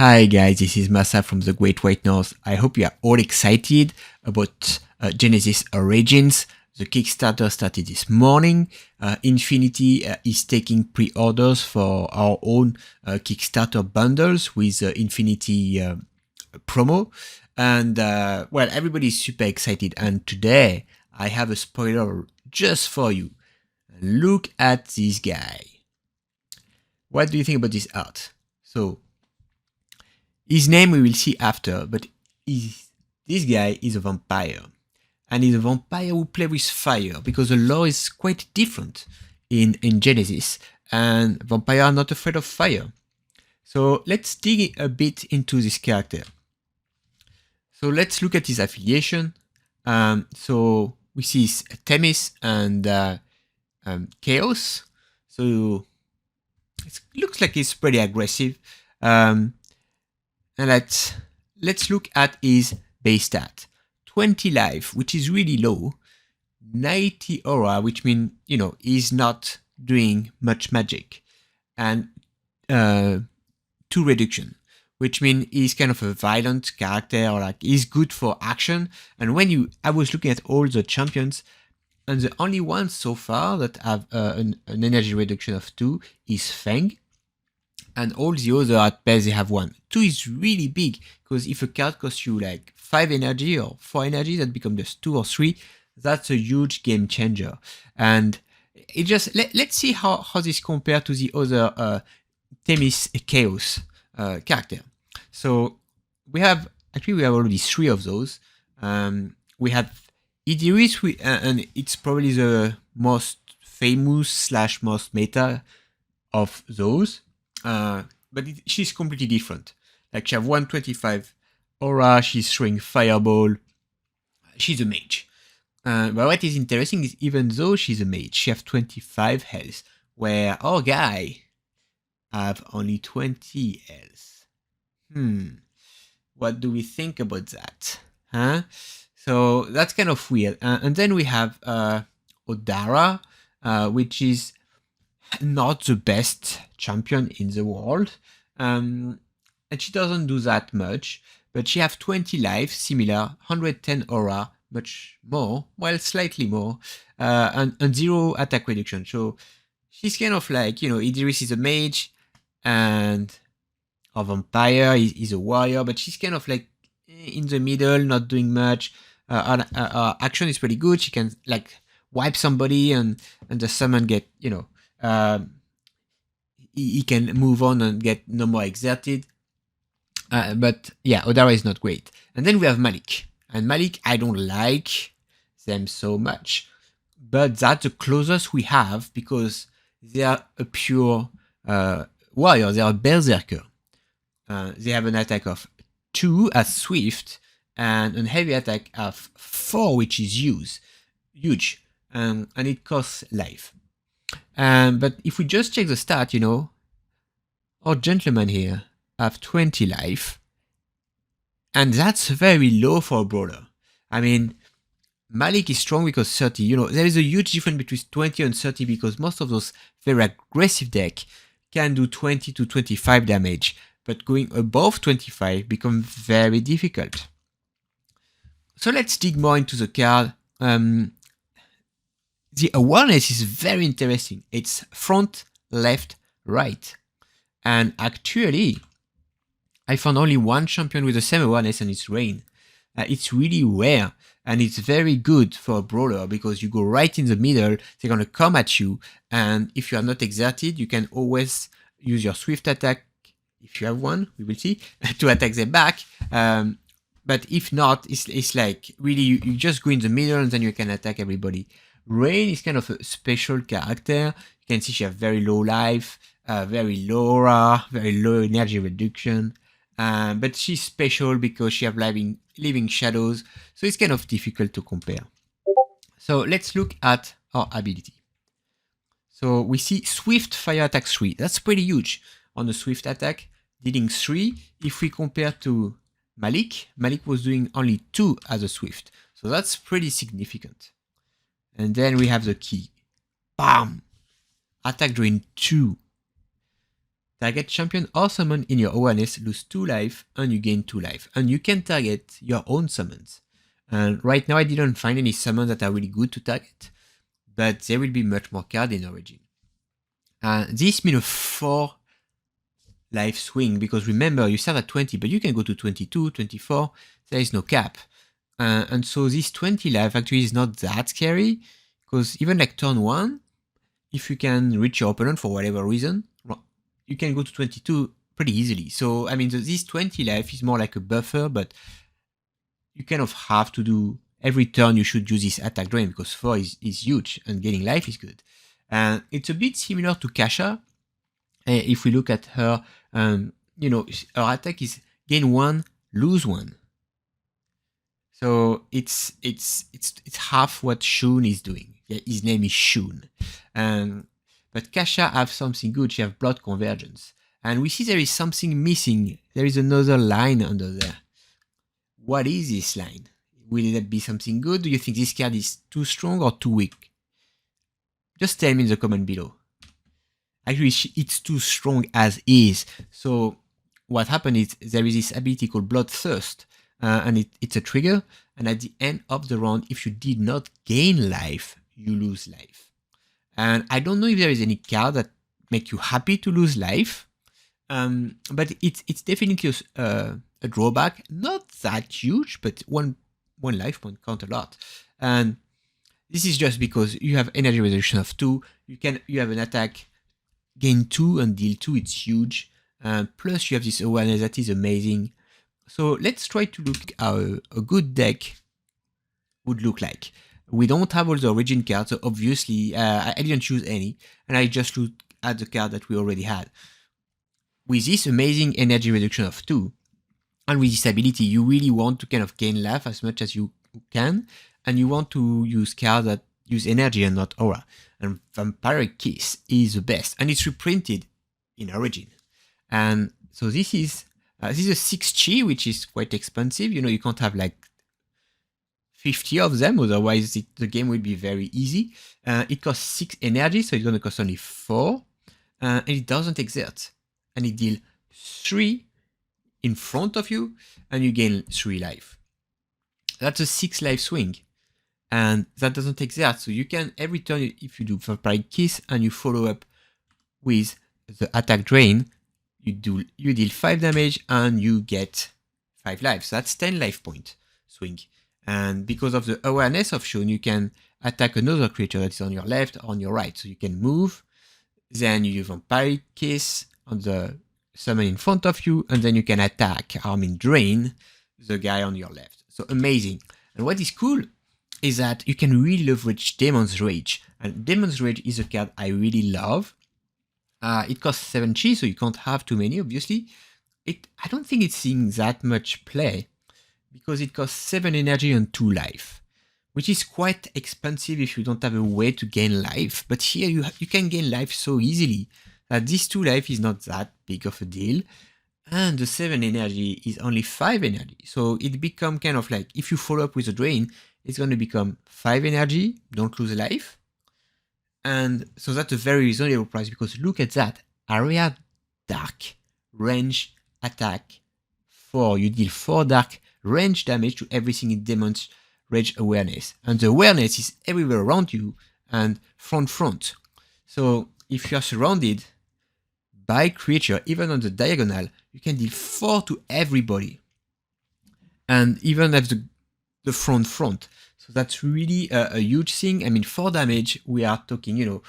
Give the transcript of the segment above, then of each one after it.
Hi guys, this is Masa from the Great White North. I hope you are all excited about Genesis Origins. The Kickstarter started this morning. Infinity is taking pre-orders for our own Kickstarter bundles with Infinity promo. And well, everybody is super excited. And today I have a spoiler just for you. Look at this guy. What do you think about this art? So, his name we will see after, but this guy is a vampire. And he's a vampire who plays with fire, because the lore is quite different in Genesis, and vampires are not afraid of fire. So let's dig a bit into this character. So let's look at his affiliation. So we see Themis and Chaos. So it looks like he's pretty aggressive. And let's look at his base stat. 20 life, which is really low. 90 aura, which means, he's not doing much magic. And 2 reduction, which means he's kind of a violent character, or like he's good for action. And I was looking at all the champions, and the only ones so far that have an energy reduction of 2 is Feng. And all the others at best they have 1. 2 is really big, because if a card costs you like 5 energy or 4 energy, that becomes just 2 or 3. That's a huge game changer. And it just let's see how this compares to the other Themis Chaos character. So we have already 3 of those. We have Idiris, and it's probably the most famous / most meta of those. But she's completely different. Like, she have 125 aura, she's throwing fireball, she's a mage. But what is interesting is, even though she's a mage, she have 25 health, where our guy have only 20 health. What do we think about that? Huh? So that's kind of weird. And then we have Odara, which is not the best champion in the world, and she doesn't do that much, but she have 20 life, similar, 110 aura, much more, well, slightly more, and 0 attack reduction. So she's kind of like, Idris is a mage, and a vampire is a warrior, but she's kind of like in the middle, not doing much. Action is pretty good. She can like wipe somebody, and the summon get, he can move on and get no more exerted. But yeah, Odara is not great. And then we have Malik. And Malik, I don't like them so much. But that's the closest we have, because they are a pure warrior. They are a berserker. They have an attack of 2 as swift, and a heavy attack of 4, which is huge. And it costs life. But if we just check the stat, our gentleman here have 20 life, and that's very low for a brawler. I mean, Malik is strong because 30. There is a huge difference between 20 and 30, because most of those very aggressive decks can do 20 to 25 damage, but going above 25 becomes very difficult. So let's dig more into the card. The awareness is very interesting. It's front, left, right. And actually, I found only one champion with the same awareness, and it's Rain. It's really rare, and it's very good for a brawler, because you go right in the middle, they're going to come at you, and if you are not exerted, you can always use your swift attack, if you have one, we will see, to attack them back. But if not, it's like, really, you just go in the middle, and then you can attack everybody. Rain is kind of a special character. You can see she has very low life, very low aura, very low energy reduction. But she's special because she has living shadows, so it's kind of difficult to compare. So let's look at our ability. So we see Swift Fire Attack 3. That's pretty huge on the Swift Attack, dealing 3. If we compare to Malik was doing only 2 as a Swift. So that's pretty significant. And then we have the key. Bam! Attack during 2. Target champion or summon in your awareness lose 2 life and you gain 2 life. And you can target your own summons. And right now I didn't find any summons that are really good to target, but there will be much more cards in Origin. This means a 4 life swing, because remember, you start at 20, but you can go to 22, 24, there is no cap. And so this 20 life actually is not that scary, because even like turn 1, if you can reach your opponent for whatever reason, you can go to 22 pretty easily. So, I mean, this 20 life is more like a buffer, but you kind of have to do, every turn you should use this attack drain, because 4 is huge, and getting life is good. And it's a bit similar to Kasha. If we look at her, you know, her attack is gain 1, lose 1. So it's half what Shoon is doing. Yeah, his name is Shoon. But Kasha have something good. She have blood convergence. And we see there is something missing. There is another line under there. What is this line? Will that be something good? Do you think this card is too strong or too weak? Just tell me in the comment below. Actually, it's too strong as is. So what happened is there is this ability called Bloodthirst. And it's a trigger. And at the end of the round, if you did not gain life, you lose life. And I don't know if there is any card that make you happy to lose life. But it's definitely a drawback. Not that huge, but one life point count a lot. And this is just because you have energy reduction of 2. You have an attack, gain 2 and deal 2. It's huge. Plus you have this awareness that is amazing. So let's try to look how a good deck would look like. We don't have all the origin cards, so obviously I didn't choose any, and I just looked at the card that we already had. With this amazing energy reduction of 2, and with this ability, you really want to kind of gain life as much as you can, and you want to use cards that use energy and not aura. And Vampiric Kiss is the best, and it's reprinted in Origin. And so this is a 6 chi, which is quite expensive. You know, you can't have like 50 of them, otherwise the game will be very easy. It costs 6 energy, so it's going to cost only 4. And it doesn't exert. And it deals 3 in front of you, and you gain 3 life. That's a 6 life swing. And that doesn't exert, so you can, every turn, if you do Vampiric Kiss and you follow up with the attack drain, you deal 5 damage and you get 5 lives. So that's 10 life point swing. And because of the awareness of Shoon, you can attack another creature that is on your left or on your right. So you can move, then you use Vampiric Kiss on the summon in front of you, and then you can attack, drain the guy on your left. So amazing. And what is cool is that you can really leverage Demon's Rage. And Demon's Rage is a card I really love. It costs 7 chi, so you can't have too many, obviously. I don't think it's seeing that much play, because it costs 7 energy and 2 life, which is quite expensive if you don't have a way to gain life. But here you can gain life so easily that this 2 life is not that big of a deal. And the 7 energy is only 5 energy. So it becomes kind of like, if you follow up with a drain, it's going to become 5 energy, don't lose life. And so that's a very reasonable price, because look at that. Area dark, range, attack, 4. You deal 4 dark range damage to everything in Demon's Rage awareness. And the awareness is everywhere around you and front. So if you are surrounded by creature, even on the diagonal, you can deal 4 to everybody. And even at the front. So that's really a huge thing. 4 damage, we are talking,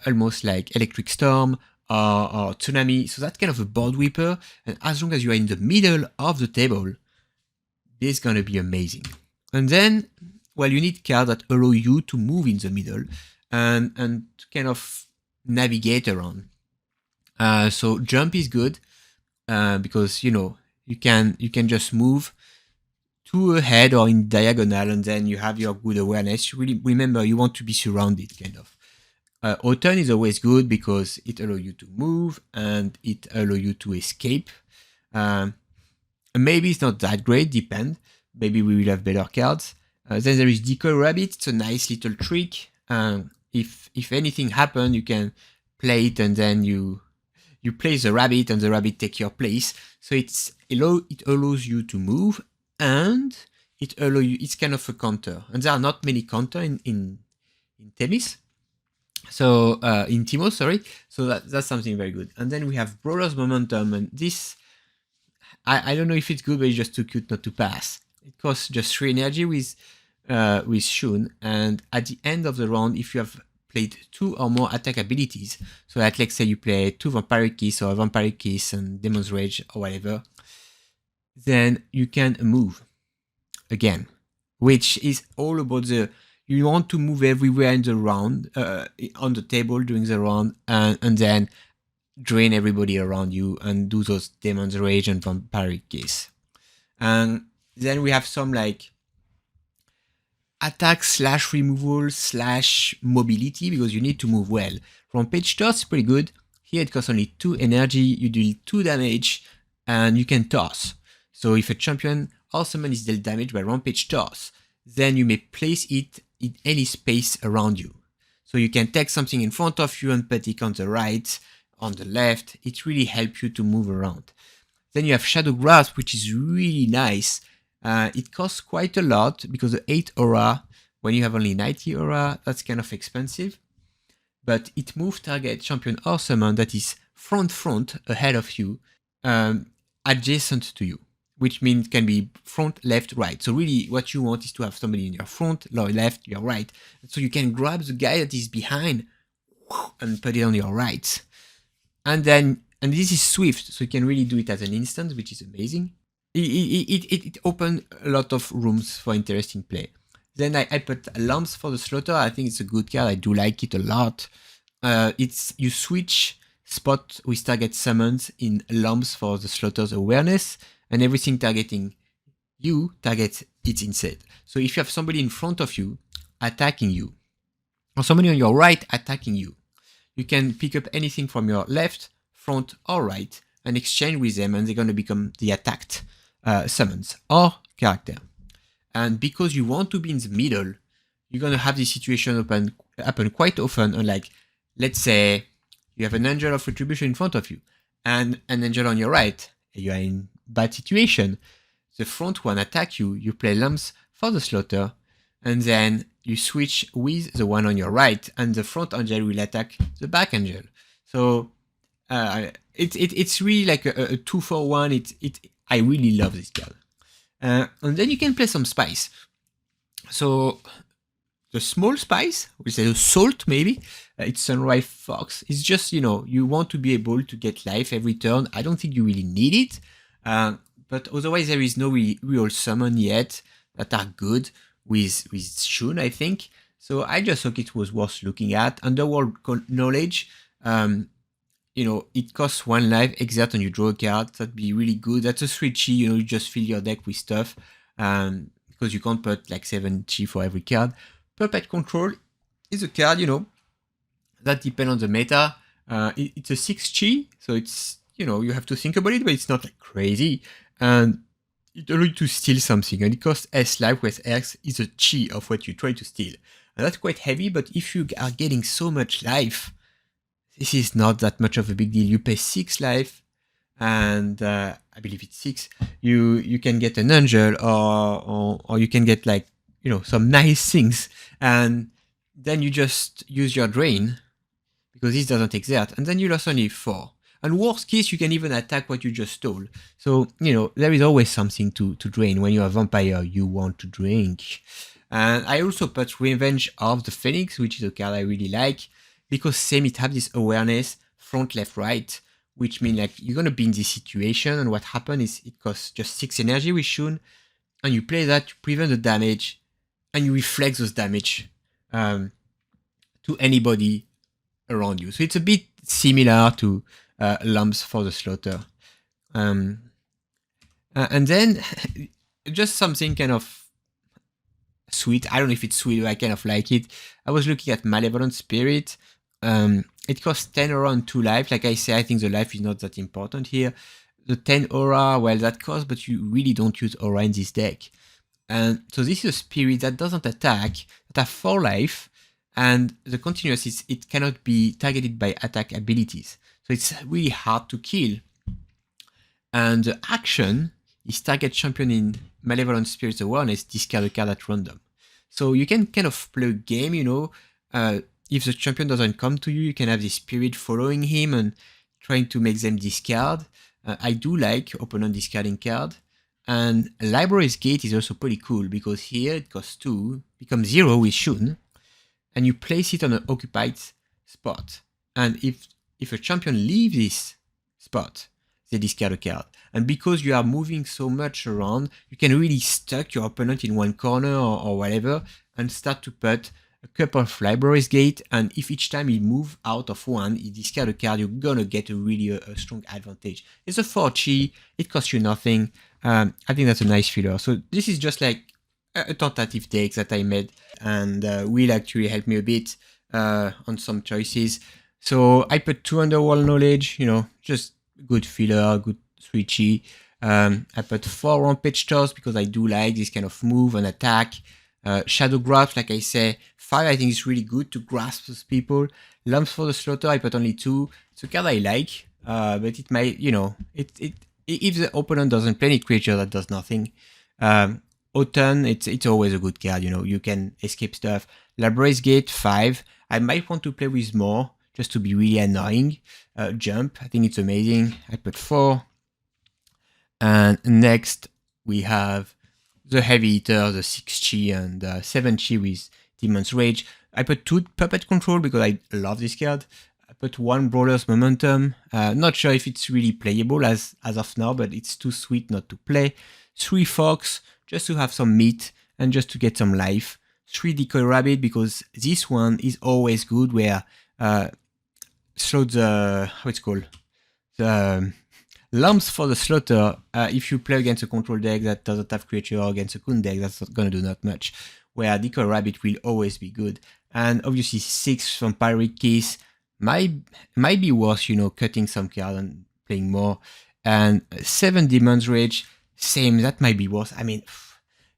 almost like Electric Storm or Tsunami. So that's kind of a board whipper. And as long as you are in the middle of the table, this is going to be amazing. And then, well, you need cards that allow you to move in the middle and to kind of navigate around. So jump is good because, you can just move to ahead or in diagonal, and then you have your good awareness. Really, remember, you want to be surrounded, kind of. Autumn is always good because it allows you to move and it allows you to escape. Maybe it's not that great, depend. Maybe we will have better cards. Then there is Decoy Rabbit. It's a nice little trick. If anything happens, you can play it and then you you play the rabbit and the rabbit take your place. So it allows you to move, and it's kind of a counter. And there are not many counter in Themis. So in Timo, sorry. So that's something very good. And then we have Brawler's Momentum, and this I don't know if it's good, but it's just too cute not to pass. It costs just 3 energy with Shoon, and at the end of the round, if you have played 2 or more attack abilities, so that let's say you play 2 Vampiric Kiss or Vampiric Kiss and Demon's Rage or whatever, then you can move again, which is all about you want to move everywhere in the round, on the table during the round, and then drain everybody around you and do those Demon's Rage and Vampiric Kiss. And then we have some like attack / removal / mobility, because you need to move well. Rampage Toss is pretty good. Here it costs only 2 energy, you deal 2 damage, and you can toss. So if a champion or summon is dealt damage by Rampage Toss, then you may place it in any space around you. So you can take something in front of you and put it on the right, on the left. It really helps you to move around. Then you have Shadow Grasp, which is really nice. It costs quite a lot because the 8 aura, when you have only 90 aura, that's kind of expensive. But it moves target champion or summon that is front ahead of you, adjacent to you, which means can be front, left, right. So really what you want is to have somebody in your front, your left, your right. So you can grab the guy that is behind and put it on your right. And this is swift, so you can really do it as an instant, which is amazing. It opens a lot of rooms for interesting play. Then I put Lamps for the Slaughter. I think it's a good card. I do like it a lot. You switch spot with target summons in Lamps for the Slaughter's awareness, and everything targeting you targets it instead. So if you have somebody in front of you attacking you, or somebody on your right attacking you, you can pick up anything from your left, front, or right and exchange with them, and they're going to become the attacked summons or character. And because you want to be in the middle, you're going to have this situation happen quite often. Unlike, let's say, you have an Angel of Retribution in front of you and an Angel on your right. You are in bad situation. The front one attack you, you play Lamps for the Slaughter, and then you switch with the one on your right, and the front angel will attack the back angel. So it's really like a 2-for-1. I really love this card. And then you can play some spice. So the small spice, which is a salt maybe, it's Sunrise Fox. It's just, you want to be able to get life every turn. I don't think you really need it. But otherwise there is no real summon yet that are good with Shoon, I think. So I just thought it was worth looking at. Underworld Knowledge, it costs 1 life, exert and you draw a card. That'd be really good. That's a 3-chi, you just fill your deck with stuff. Because you can't put like 7-chi for every card. Puppet Control is a card, that depends on the meta. It's a 6-chi, so it's, you have to think about it, but it's not like crazy. And it allows you to steal something, and it costs S life, where X is a chi of what you try to steal. And that's quite heavy, but if you are getting so much life, this is not that much of a big deal. You pay 6 life, and I believe it's 6. You can get an angel, or you can get like, some nice things, and then you just use your drain, because this doesn't exert, and then you lost only 4. And worst case, you can even attack what you just stole. So, there is always something to drain. When you're a vampire, you want to drink. And I also put Revenge of the Fenix, which is a card I really like, because same, it has this awareness, front, left, right, which means like you're going to be in this situation, and what happens is it costs just 6 energy with Shoon, and you play that to prevent the damage, and you reflect those damage to anybody around you. So it's a bit similar to Lamps for the Slaughter. And then just something kind of sweet. I don't know if it's sweet, but I kind of like it. I was looking at Malevolent Spirit. It costs 10 aura and 2 life. Like I say, I think the life is not that important here. The 10 aura, well, that costs, but you really don't use aura in this deck. And so this is a spirit that doesn't attack, that have 4 life, And the continuous is it cannot be targeted by attack abilities. So it's really hard to kill. And the action is target champion in Malevolent Spirit's Awareness, discard a card at random. So you can kind of play a game, if the champion doesn't come to you, you can have the spirit following him and trying to make them discard. I do like opponent discarding card. And Library's Gate is also pretty cool because here it costs 2, becomes 0 with Shoon, and you place it on an occupied spot. And if a champion leaves this spot, they discard a card. And because you are moving so much around, you can really stuck your opponent in one corner or whatever and start to put a couple of Library's Gate. And if each time he move out of one, he discard a card, you're gonna get a strong advantage. It's a 4-chi, it costs you nothing. I think that's a nice filler. So this is just like a tentative deck that I made and will actually help me a bit on some choices. So I put 2 Underworld Knowledge, just good filler, good 3-chi. I put 4 Rampage Toss because I do like this kind of move and attack. Shadow Grasp, like I say, 5 I think is really good to grasp those people. Lumps for the Slaughter, I put only 2. It's a card I like, but it might, if the opponent doesn't play any creature that does nothing. Autumn, it's always a good card, you can escape stuff. Library's Gate, 5. I might want to play with more, just to be really annoying. Jump, I think it's amazing. I put 4. And next, we have the Heavy Eater, the 6-chi and 7-chi with Demon's Rage. I put 2 Puppet Control because I love this card. I put 1 Brawler's Momentum. Not sure if it's really playable as of now, but it's too sweet not to play. 3 Fox, just to have some meat and just to get some life. 3 Decoy Rabbit, because this one is always good, where throw the, how it's called? The Lumps for the Slaughter. If you play against a control deck that doesn't have creature or against a Kun deck, that's not gonna do not much. Where Decoy Rabbit will always be good. And obviously 6 from Pirate Kiss might be worth, cutting some card and playing more. And 7 Demon's Rage, same, that might be worth. I mean,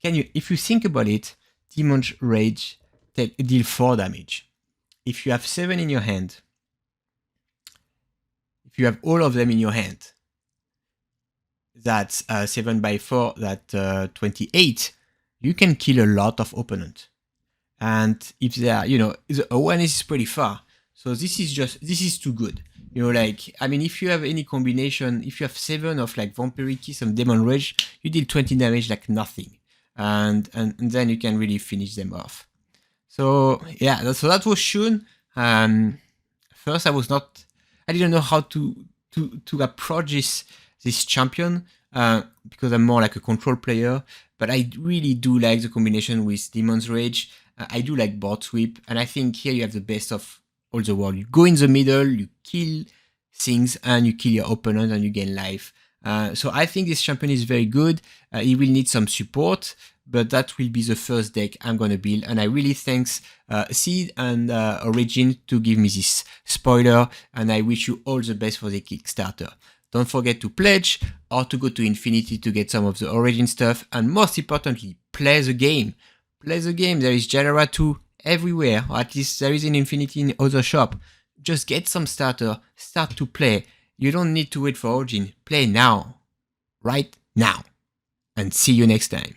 if you think about it, Demon's Rage deal 4 damage. If you have 7 in your hand, if you have all of them in your hand, that's 7 by 4, that's 28. You can kill a lot of opponent. And if they are, the awareness is pretty far. So this is too good. If you have any combination, if you have 7 of like Vampiric Kiss and Demon Rage, you deal 20 damage like nothing. And then you can really finish them off. So yeah, so that was Shoon. First I didn't know how to approach this champion, because I'm more like a control player, but I really do like the combination with Demon's Rage. I do like board sweep, and I think here you have the best of all the world. You go in the middle, you kill things, and you kill your opponent, and you gain life. So I think this champion is very good. He will need some support, but that will be the first deck I'm gonna build. And I really thanks Seed and Origin to give me this spoiler, and I wish you all the best for the Kickstarter. Don't forget to pledge or to go to Infinity to get some of the Origin stuff, and most importantly, play the game. Play the game. There is Genera 2 everywhere, or at least there is in Infinity in other shop. Just get some starter, start to play. You don't need to wait for Origin. Play now. Right now. And see you next time.